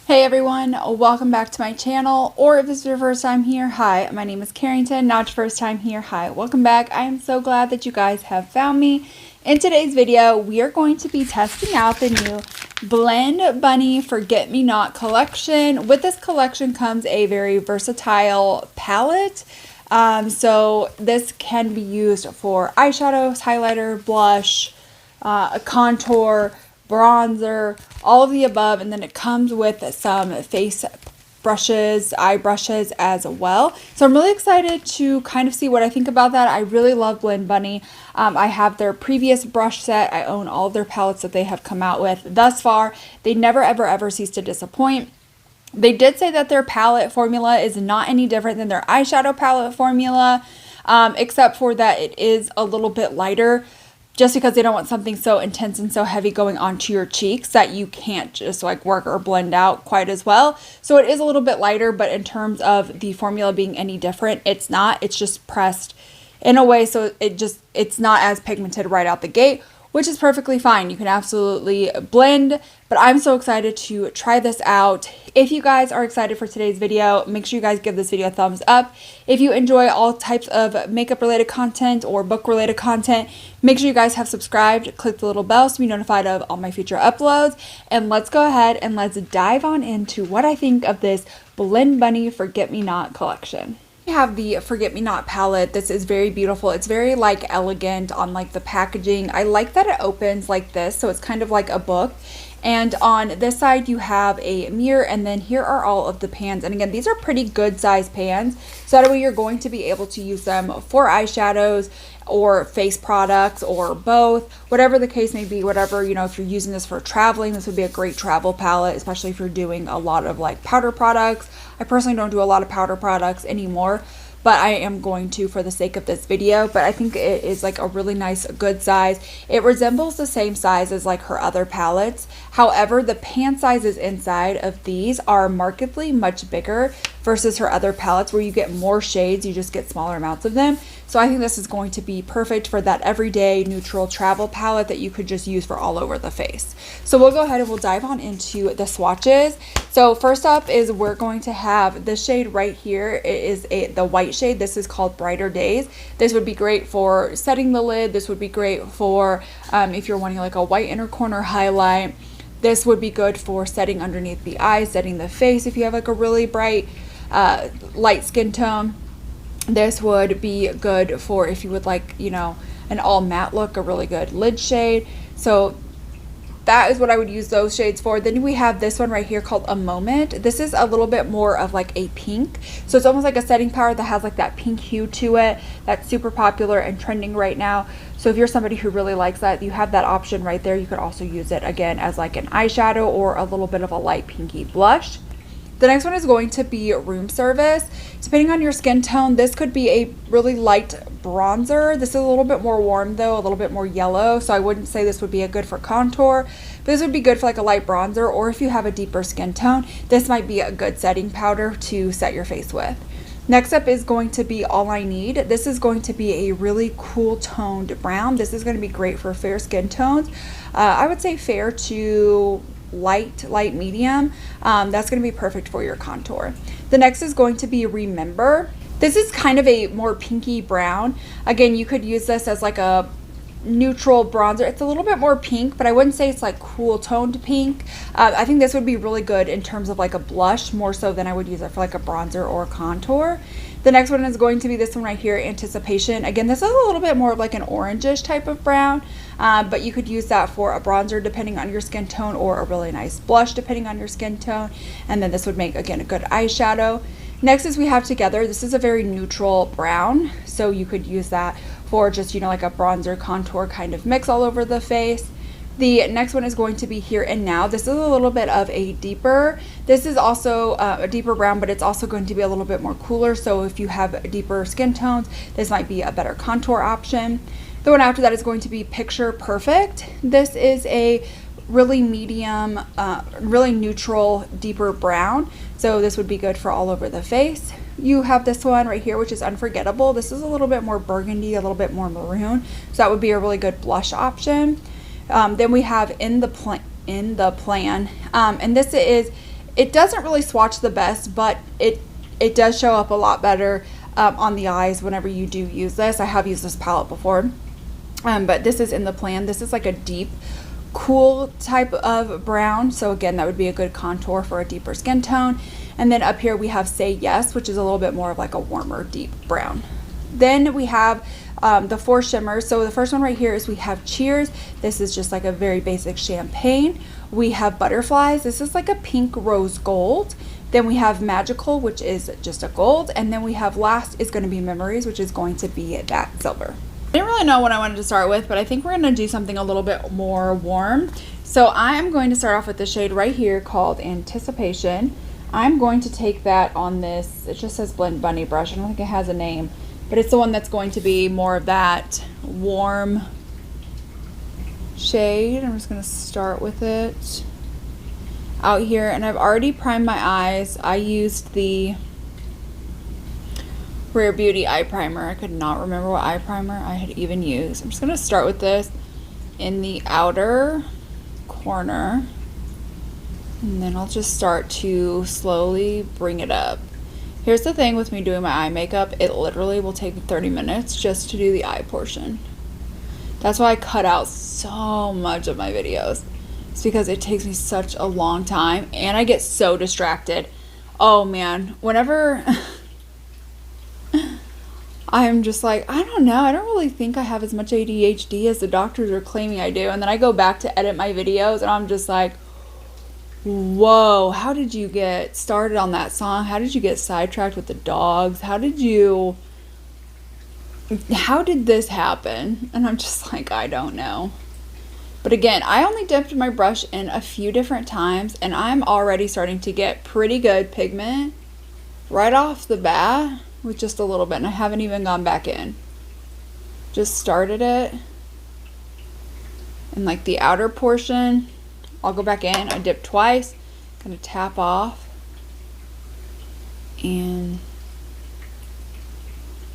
Hey everyone, welcome back to my channel, or if this is your first time here, hi, my name is Carrington. Not your first time here, hi, welcome back. I am so glad that you guys have found me. In today's video, we are going to be testing out the new Blend Bunny Forget Me Not collection. With this collection comes a very versatile palette. So this can be used for eyeshadows, highlighter, blush, a contour, bronzer, all of the above, and then it comes with some face brushes, eye brushes as well. So I'm really excited to kind of see what I think about that. I really love Blend Bunny. I have their previous brush set. I own all of their palettes that they have come out with thus far. They never ever cease to disappoint. They did say that their palette formula is not any different than their eyeshadow palette formula, except for that it is a little bit lighter, just because they don't want something so intense and so heavy going onto your cheeks that you can't just like work or blend out quite as well. So it is a little bit lighter, but in terms of the formula being any different, it's not. It's just pressed in a way so it's not as pigmented right out the gate, which is perfectly fine. You can absolutely blend, but I'm so excited to try this out. If you guys are excited for today's video, make sure you guys give this video a thumbs up. If you enjoy all types of makeup related content or book related content, make sure you guys have subscribed, click the little bell to be notified of all my future uploads. And let's go ahead and let's dive on into what I think of this Blend Bunny Forget Me Not collection. We have the Forget Me Not palette. This is very beautiful. It's very like elegant on like the packaging. I like that it opens like this, so it's kind of like a book. And on this side you have a mirror, and then here are all of the pans. And again, these are pretty good size pans, so that way you're going to be able to use them for eyeshadows or face products or both, whatever the case may be. Whatever, you know, if you're using this for traveling, this would be a great travel palette, especially if you're doing a lot of like powder products. I personally don't do a lot of powder products anymore, but I am going to for the sake of this video. But I think it is like a really nice, good size. It resembles the same size as like her other palettes. However, the pan sizes inside of these are markedly much bigger versus her other palettes, where you get more shades, you just get smaller amounts of them. So I think this is going to be perfect for that everyday neutral travel palette that you could just use for all over the face. So we'll go ahead and we'll dive on into the swatches. So first up is we're going to have this shade right here. It is the white shade. This is called Brighter Days. This would be great for setting the lid. This would be great for if you're wanting like a white inner corner highlight. This would be good for setting underneath the eyes, setting the face if you have like a really bright light skin tone. This would be good for if you would like, you know, an all matte look, a really good lid shade. So that is what I would use those shades for. Then we have this one right here called A Moment. This is a little bit more of like a pink. So it's almost like a setting powder that has like that pink hue to it. That's super popular and trending right now. So if you're somebody who really likes that, you have that option right there. You could also use it again as like an eyeshadow or a little bit of a light pinky blush. The next one is going to be Room Service. Depending on your skin tone, this could be a really light bronzer. This is a little bit more warm though, a little bit more yellow. So I wouldn't say this would be a good for contour, but this would be good for like a light bronzer, or if you have a deeper skin tone, this might be a good setting powder to set your face with. Next up is going to be All I Need. This is going to be a really cool toned brown. This is going to be great for fair skin tones. I would say fair to light medium. That's going to be perfect for your contour. The next is going to be Remember. This is kind of a more pinky brown. Again, you could use this as like a neutral bronzer. It's a little bit more pink, but I wouldn't say it's like cool toned pink. I think this would be really good in terms of like a blush, more so than I would use it for like a bronzer or a contour. The next one is going to be this one right here, Anticipation. Again, this is a little bit more of like an orangish type of brown, but you could use that for a bronzer depending on your skin tone, or a really nice blush depending on your skin tone. And then this would make, again, a good eyeshadow. Next is we have Together. This is a very neutral brown, so you could use that for just, you know, like a bronzer contour kind of mix all over the face. The next one is going to be Here and Now. This is a little bit of a deeper, this is also a deeper brown, but it's also going to be a little bit more cooler. So if you have deeper skin tones, this might be a better contour option. The one after that is going to be Picture Perfect. This is a really medium, really neutral, deeper brown. So this would be good for all over the face. You have this one right here, which is Unforgettable. This is a little bit more burgundy, a little bit more maroon. So that would be a really good blush option. Then we have in the plan, and this is, it doesn't really swatch the best, but it does show up a lot better on the eyes whenever you do use this. I have used this palette before, but this is in the plan. This is like a deep, cool type of brown, so again, that would be a good contour for a deeper skin tone. And then up here we have Say Yes, which is a little bit more of like a warmer, deep brown. Then we have the 4 shimmers. So the first one right here is we have Cheers. This is just like a very basic champagne. We have Butterflies. This is like a pink rose gold. Then we have Magical, which is just a gold. And then we have last is going to be Memories, which is going to be that silver. I didn't really know what I wanted to start with, but I think we're going to do something a little bit more warm. So I am going to start off with the shade right here called Anticipation. I'm going to take that on this, it just says Blend Bunny brush. I don't think it has a name, but it's the one that's going to be more of that warm shade. I'm just going to start with it out here, and I've already primed my eyes. I used the Rare Beauty eye primer. I could not remember what eye primer I had even used. I'm just going to start with this in the outer corner, and then I'll just start to slowly bring it up. Here's the thing with me doing my eye makeup, it literally will take 30 minutes just to do the eye portion. That's why I cut out so much of my videos. It's because it takes me such a long time and I get so distracted. Oh man, whenever I'm just like, I don't know, I don't really think I have as much ADHD as the doctors are claiming I do. And then I go back to edit my videos and I'm just like, whoa, how did you get started on that song? How did you get sidetracked with the dogs? How did this happen? And I'm just like, I don't know. But again, I only dipped my brush in a few different times and I'm already starting to get pretty good pigment right off the bat with just a little bit, and I haven't even gone back in. Just started it in like the outer portion. I'll go back in, I dip twice, gonna tap off, and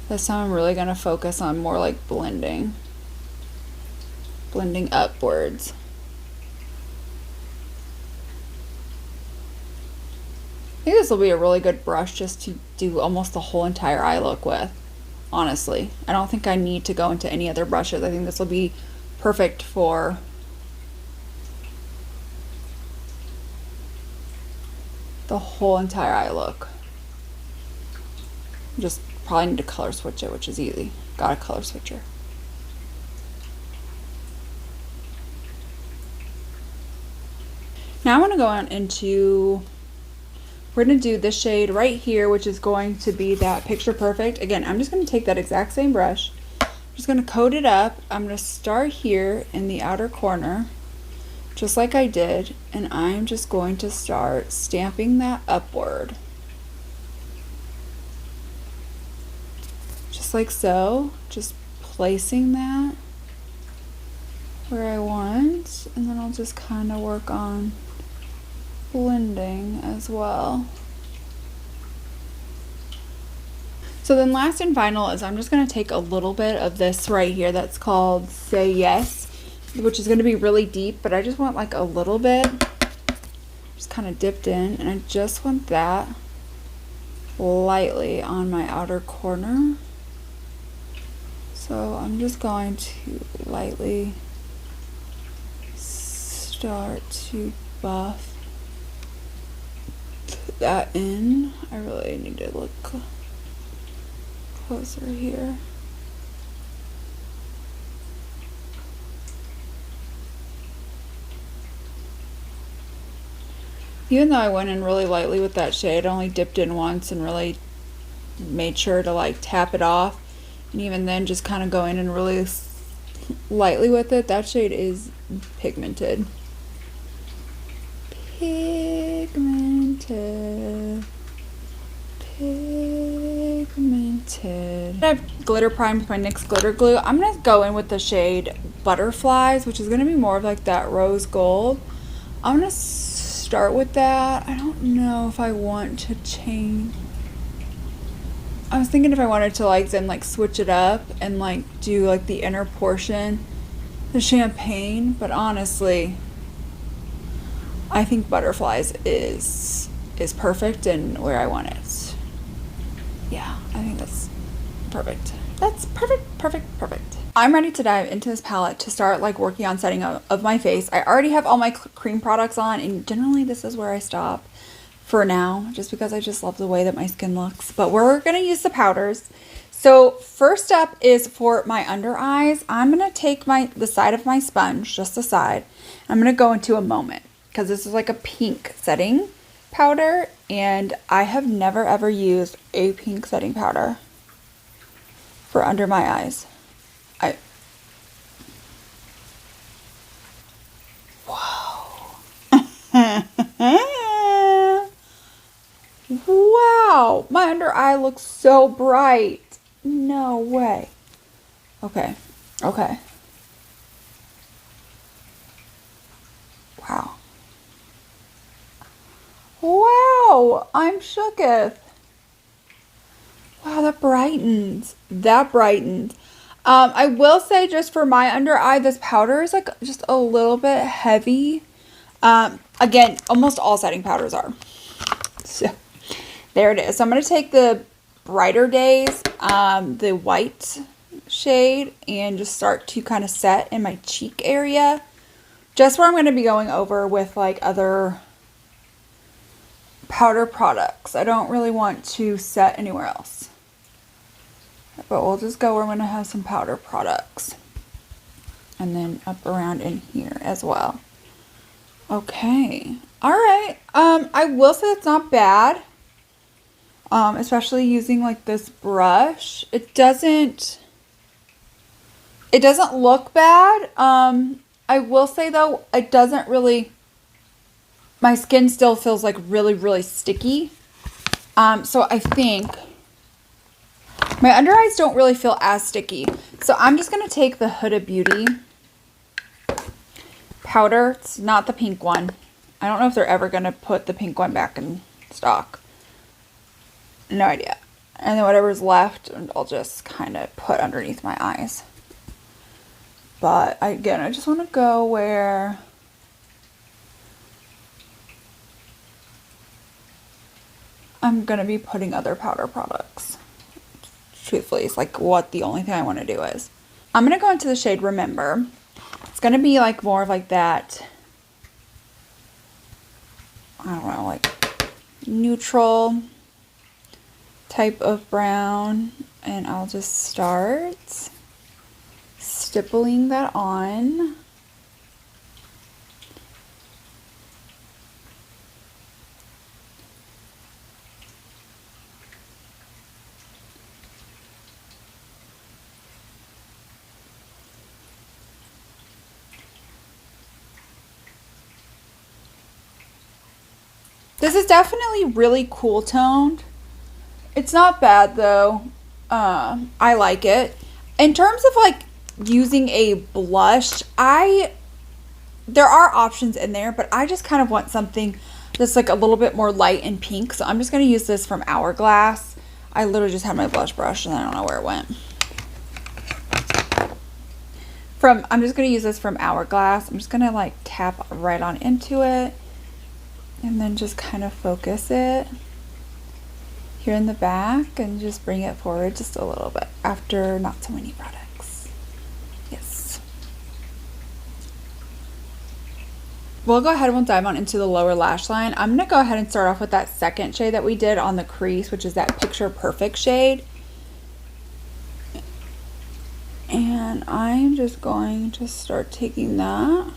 this time I'm really gonna focus on more like blending upwards. I think this will be a really good brush just to do almost the whole entire eye look with, honestly. I don't think I need to go into any other brushes. I think this will be perfect for the whole entire eye look. Just probably need to color switch it, which is easy. Got a color switcher. Now I'm going to go on into, we're going to do this shade right here, which is going to be that Picture Perfect. Again, I'm just going to take that exact same brush. I'm just going to coat it up. I'm going to start here in the outer corner, just like I did, and I'm just going to start stamping that upward. Just like so. Just placing that where I want, and then I'll just kind of work on blending as well. So then last and final is I'm just going to take a little bit of this right here that's called Say Yes, which is going to be really deep, but I just want like a little bit, just kind of dipped in, and I just want that lightly on my outer corner. So I'm just going to lightly start to buff that in. I really need to look closer here. Even though I went in really lightly with that shade, I only dipped in once and really made sure to like tap it off, and even then just kind of go in and really lightly with it. That shade is pigmented. Pigmented. I have glitter primed with my NYX glitter glue. I'm going to go in with the shade Butterflies, which is going to be more of like that rose gold. I'm going to start with that. I don't know if I want to change. I was thinking if I wanted to like then like switch it up and like do like the inner portion the champagne, but honestly, I think butterflies is perfect and where I want it. Yeah, I think that's perfect. That's perfect, perfect, perfect. I'm ready to dive into this palette to start like working on setting up of my face. I already have all my cream products on, and generally this is where I stop for now, just because I just love the way that my skin looks. But we're gonna use the powders. So first up is for my under eyes. I'm gonna take the side of my sponge, just the side. I'm gonna go into a moment because this is like a pink setting powder, and I have never ever used a pink setting powder for under my eyes. Wow. Wow, my under eye looks so bright. No way. Okay. Okay. Wow. Wow, I'm shooketh. Wow, that brightens. That brightens. I will say just for my under eye, this powder is like just a little bit heavy. Again, almost all setting powders are. So there it is. So I'm going to take the Brighter Days, the white shade, and just start to kind of set in my cheek area. Just where I'm going to be going over with like other powder products. I don't really want to set anywhere else. But we'll just go where I'm going to have some powder products. And then up around in here as well. Okay. Alright. I will say it's not bad. Especially using like this brush. It doesn't look bad. I will say though, it doesn't really, my skin still feels like really, really sticky. So I think my under eyes don't really feel as sticky. So I'm just going to take the Huda Beauty powder. It's not the pink one. I don't know if they're ever going to put the pink one back in stock. No idea. And then whatever's left, I'll just kind of put underneath my eyes. But again, I just want to go where I'm going to be putting other powder products. Truthfully, it's like what the only thing I want to do is. I'm going to go into the shade Remember. It's going to be like more of like that, I don't know, like neutral type of brown. And I'll just start stippling that on. This is definitely really cool toned. It's not bad though. I like it. In terms of like using a blush, there are options in there, but I just kind of want something that's like a little bit more light and pink. So I'm just going to use this from Hourglass. I literally just had my blush brush and I don't know where it went. I'm just going to use this from Hourglass. I'm just going to like tap right on into it and then just kind of focus it here in the back and just bring it forward just a little bit after not so many products. Yes. We'll go ahead and we'll dive on into the lower lash line. I'm going to go ahead and start off with that second shade that we did on the crease, which is that Picture Perfect shade. And I'm just going to start taking that.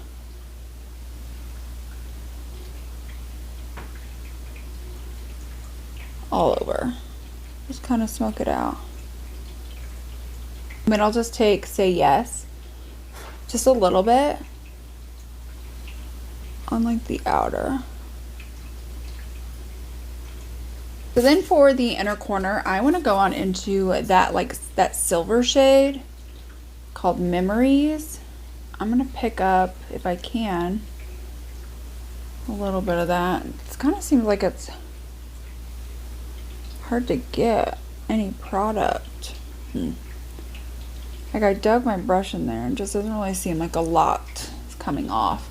All over. Just kind of smoke it out. And I'll just take Say Yes, just a little bit on like the outer. So then for the inner corner, I want to go on into that silver shade called Memories. I'm going to pick up, if I can, a little bit of that. It kind of seems like it's hard to get any product. Like I dug my brush in there and just doesn't really seem like a lot is coming off.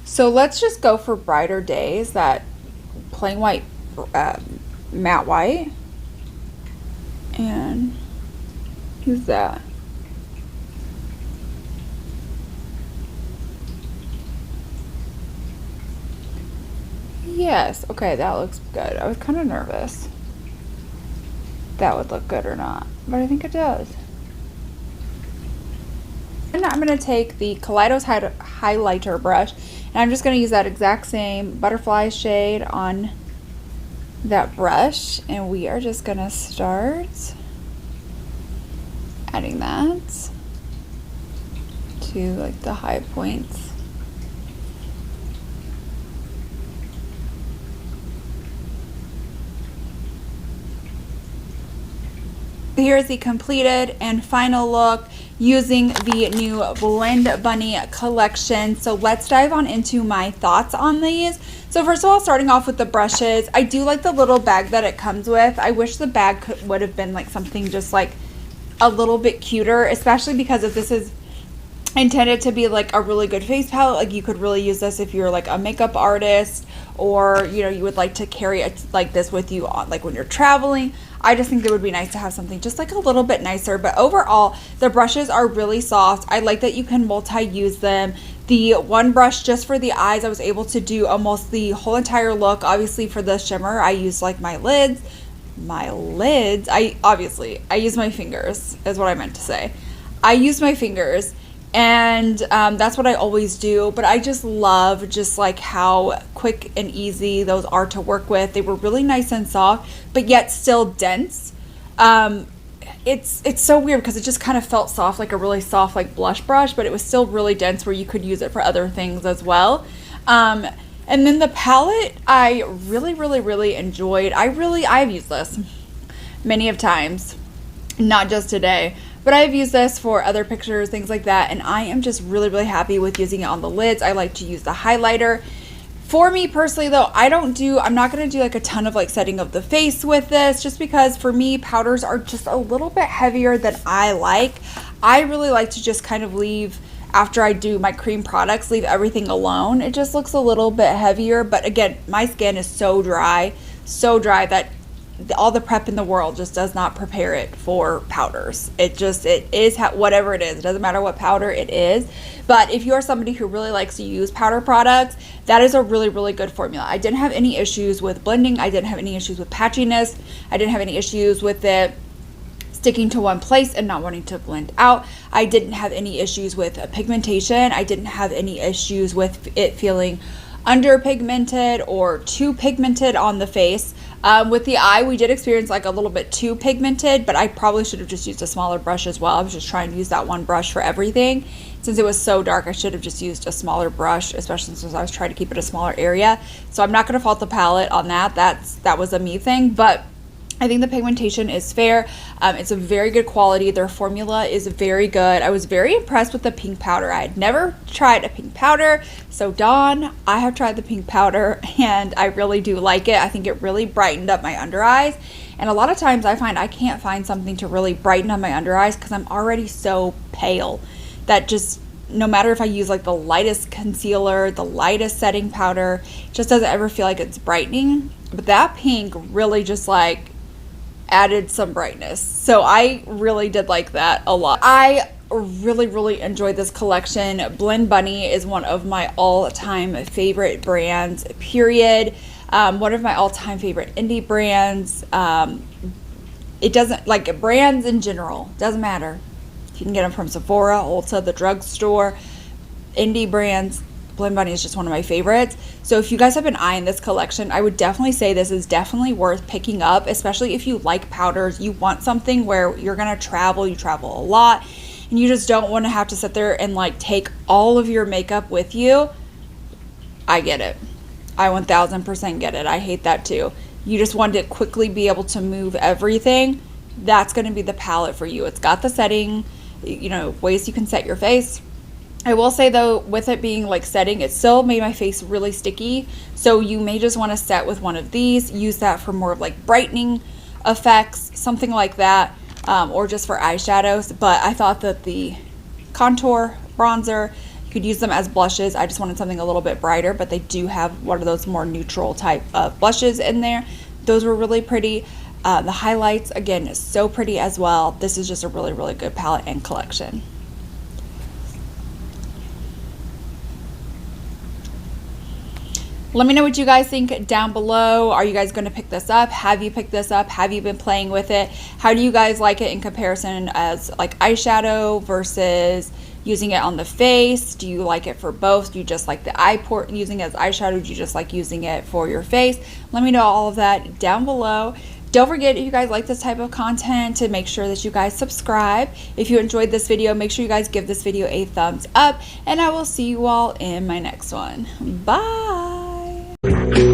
So let's just go for Brighter Days, that plain white, matte white, and use that. Yes, okay, that looks good. I was kind of nervous that would look good or not, but I think it does. And I'm going to take the Kaleidos highlighter brush, and I'm just going to use that exact same butterfly shade on that brush, and we are just going to start adding that to like the high points. Here's the completed and final look using the new Blend Bunny collection. So let's dive on into my thoughts on these. So first of all, starting off with the brushes, I do like the little bag that it comes with. I wish the bag would have been like something just like a little bit cuter, especially because if this is intended to be like a really good face palette, like you could really use this if you're like a makeup artist, or you know, you would like to carry it like this with you on like when you're traveling. I just think it would be nice to have something just like a little bit nicer. But overall, the brushes are really soft. I like that you can multi-use them. The one brush just for the eyes, I was able to do almost the whole entire look. Obviously for the shimmer, I used like my lids. I use my fingers is what I meant to say. I use my fingers, and that's what I always do. But I just love just like how quick and easy those are to work with. They were really nice and soft, but yet still dense. It's so weird because it just kind of felt soft, like a really soft like blush brush, but it was still really dense where you could use it for other things as well. And then the palette, I really enjoyed. I've used this many of times, not just today, but I've used this for other pictures, things like that, and I am just really happy with using it on the lids. I like to use the highlighter. For me personally though, I'm not going to do like a ton of like setting of the face with this, just because for me, powders are just a little bit heavier than I like. I really like to just kind of leave, after I do my cream products, leave everything alone. It just looks a little bit heavier, but again, my skin is so dry that all the prep in the world just does not prepare it for powders. It is whatever it is. It doesn't matter what powder it is. But if you are somebody who really likes to use powder products, that is a really good formula. I didn't have any issues with blending. I didn't have any issues with patchiness. I didn't have any issues with it sticking to one place and not wanting to blend out. I didn't have any issues with pigmentation. I didn't have any issues with it feeling underpigmented or too pigmented on the face. With the eye, we did experience like a little bit too pigmented, but I probably should have just used a smaller brush as well. I was just trying to use that one brush for everything. Since it was so dark, I should have just used a smaller brush, especially since I was trying to keep it a smaller area. So I'm not going to fault the palette on that. That was a me thing, but I think the pigmentation is fair. It's a very good quality. Their formula is very good. I was very impressed with the pink powder. I had never tried a pink powder. So Dawn, I have tried the pink powder and I really do like it. I think it really brightened up my under eyes. And a lot of times I find I can't find something to really brighten up my under eyes because I'm already so pale that just no matter if I use like the lightest concealer, the lightest setting powder, it just doesn't ever feel like it's brightening. But that pink really just like added some brightness. So I really did like that a lot. I really enjoyed this collection. Blend Bunny is one of my all-time favorite brands, period. One of my all-time favorite indie brands. It doesn't, like brands in general, doesn't matter. You can get them from Sephora, Ulta, the drugstore, indie brands. Blend Bunny is just one of my favorites. So if you guys have been eyeing this collection, I would definitely say this is definitely worth picking up, especially if you like powders. You want something where you're going to travel, you travel a lot, and you just don't want to have to sit there and like take all of your makeup with you. I get it. I 1000% get it. I hate that too. You just want to quickly be able to move everything. That's going to be the palette for you. It's got the setting, you know, ways you can set your face. I will say though, with it being like setting, it still made my face really sticky. So you may just want to set with one of these, use that for more of like brightening effects, something like that. or just for eyeshadows, but I thought that the contour, bronzer, you could use them as blushes. I just wanted something a little bit brighter, but they do have one of those more neutral type of blushes in there. Those were really pretty. The highlights, again, is so pretty as well. This is just a really, really good palette and collection. Let me know what you guys think down below. Are you guys going to pick this up? Have you picked this up? Have you been playing with it? How do you guys like it in comparison as like eyeshadow versus using it on the face? Do you like it for both? Do you just like the eye port using it as eyeshadow? Do you just like using it for your face? Let me know all of that down below. Don't forget, if you guys like this type of content, to make sure that you guys subscribe. If you enjoyed this video, make sure you guys give this video a thumbs up, and I will see you all in my next one. Bye.